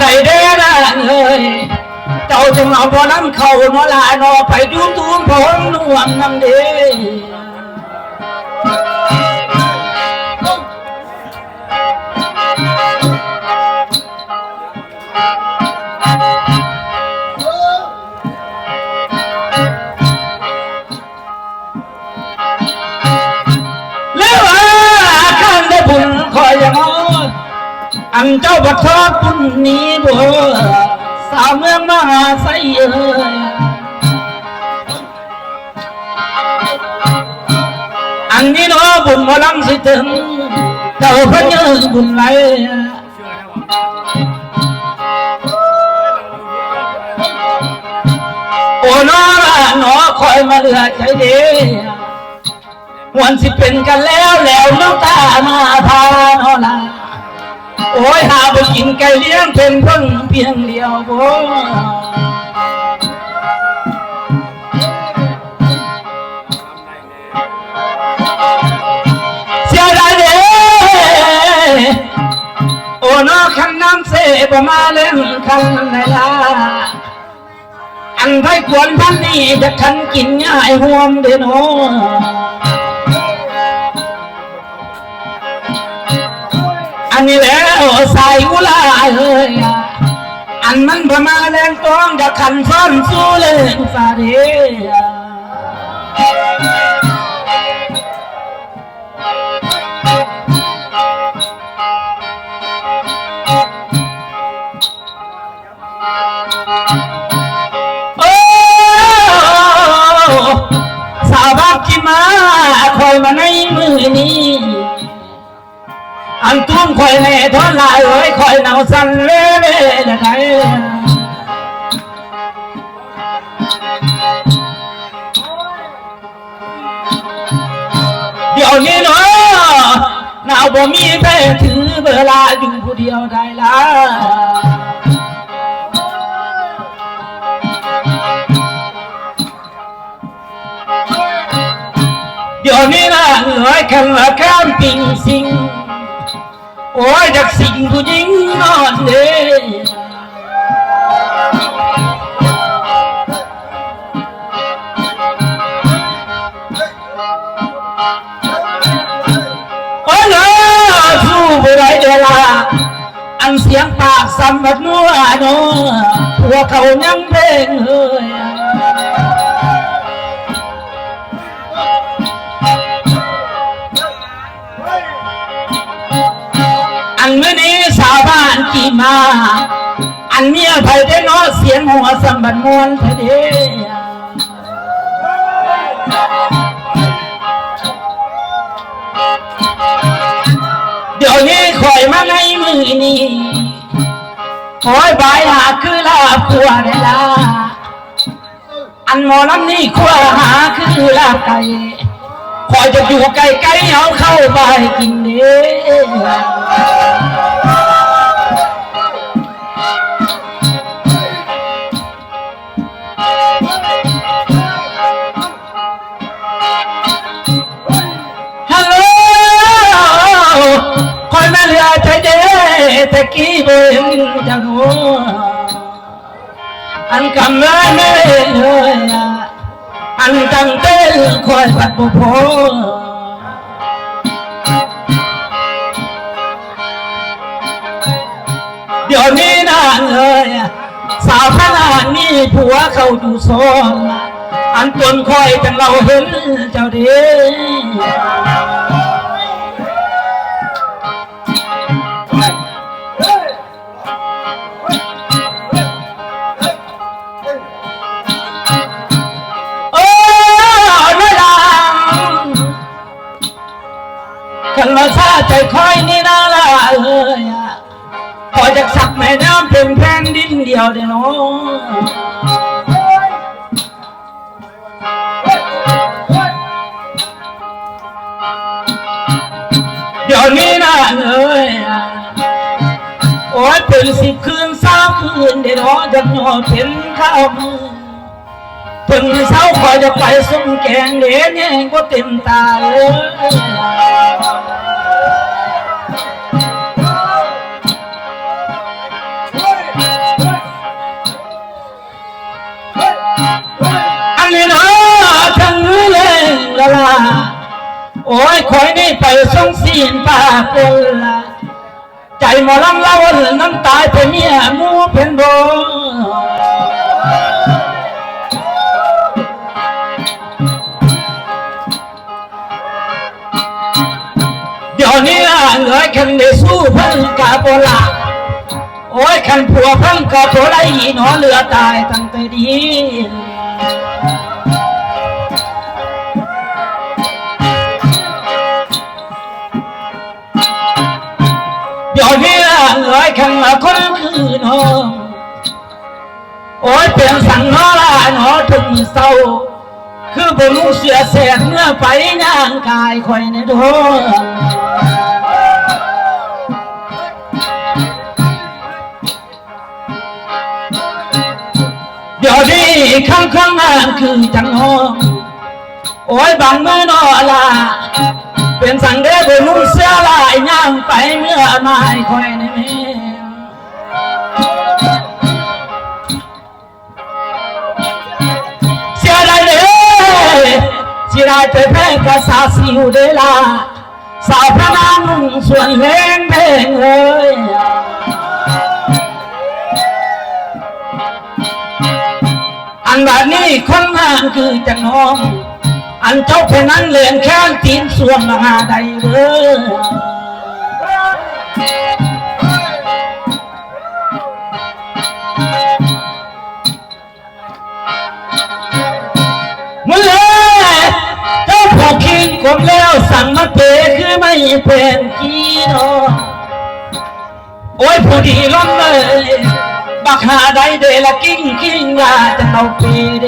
ใดเด้อนะเอ้ยเจ้าจึงเอาบ่น้ำเข้าบ่ลานอไปดูตูมผมนวมน้ำเด้คอยยังอันเจ้าบัดทอดปุ่นนี้บ่สาวเมืองมหาไซเอ้ยอันนี้เนาะบุญมาลังสิถึงเจ้าพระเยอะบุญไหลโอ้น้อหนอคอยมาเหลือใจเดีวันสิเป็นกันแล้วน้ำตามาพาโนลาโอ้ยหาไปกินไก่เลี้ยงเป็นเพิ่งเพียงเดียวโว้เสียดายเด้โอ้น้อขันน้ำเสบมาเล่นขันไหนล่ะอันไทยควรพันนี่จะขันกินง่ายห่วมเด้อโนอันนี้แล้วสายอุลาเอ้ยอันมันประมาแรงต้องจะขันซ้อนสู้เลยสาเดีโอ้สาวบ้ากี่มาคอยมาในมือนี้อันทุ่มคอยในทอนลายเอ้ยคอยหนาวสั่นเล่เล่นะไงเดี๋ยวนี้เนาะหนาวบ่มีแพ้ถือเวลาอยู่ผู้เดียวได้ละเดี๋ยวนี้นะเอ้ยขันละข้ามปิงสิงโอ้ยจากสิ่งผู้หญิงนอนเด้โอ้ยนะสู้ผู้ใดเดล่ะอันเสียงปากสั่นแบบนัวเนาะพวกเขายังเพลงเฮ้ยอันเมื่อนี้สาวบ้านกี่มาอันเมียไผ่ได้นอเสียงหัวสัมบันมวนเถอะเด้เดี๋ยวนี้คอยมาในมือนี้คอยบายหาคือลาผัวได้ละอันหมอลำนี่ขั้วหาคือลาไก่คอยจะอยู่ไกลๆเอาเข้าไปกินเด้ฮัลโหลคอยมาเหลือใจเด้แต่กี้เบิ่งจะรู้อันกำลังไม่เลยอันตั้งเต้นคอยปัดบุพเดี๋ยวนี้นะเลยสาวขนาดนี้ผัวเขาดูซ้อนอันตนคอยจังเราเห็นเจ้าเด้กันมาซาใจคอยนี่นะล่ะเอ้ยพอจะสักแม่น้ำเป็นแผ่นดินเดียวเดียวน้เดี๋ยวนี้นะเอ้ยโอ้ยเป็น10 คืน3 คืนเดี๋ยวน้องจะนอนเป็นข้าวมือเพิ่งเช้าคอยจะไปส่งแกงเดี๋ยวนี้ก็เต็มตาเลย คอยนี่ไปส่งสีนปากลละใจหมอลำเล่าน้ำตายไปเมียมูเป็นโบเดี๋ยวนี้เหลือคันได้สู้เพิ่งกาโบลาโอ้ยคันผัวเพิ่งกาโบลาอีหนอเหลือตายตั้งแต่ดีเดี๋ยวนี้เหลือคันละคนคือน้องโอ้ยเปลี่ยนสั่งน้อละหนอถึงเศร้าคือบ่รู้เสียแสงเมื่อไปย่างกายคอยในดวงเดี๋ยวนี้ข้างๆนั่นคือจังห้องโอ้ยบางเมื่อนอละเป็นสั่งเด้บ่รู้เสียลายย่างไปเมื่อไม่คอยในเมเสียดายเด้สิได้ไปแพ้กับสาวสิวเดลาสาวพระนางนุ่งส่วนเล้งเด้งเลยอันแบบนี้คนงานคือจังน้องอันเจ้าเพนันเลียนแค่ตีนส่วนหาใดเลยมึงเลยเจ้าพอคิงกลมแล้วสั่งมาเปคือไม่เป็นกีโนโอ้ยผู้ดีล้มเลยบักหาใดเดละกิ้งกิ้งว่าจะเอาเปเด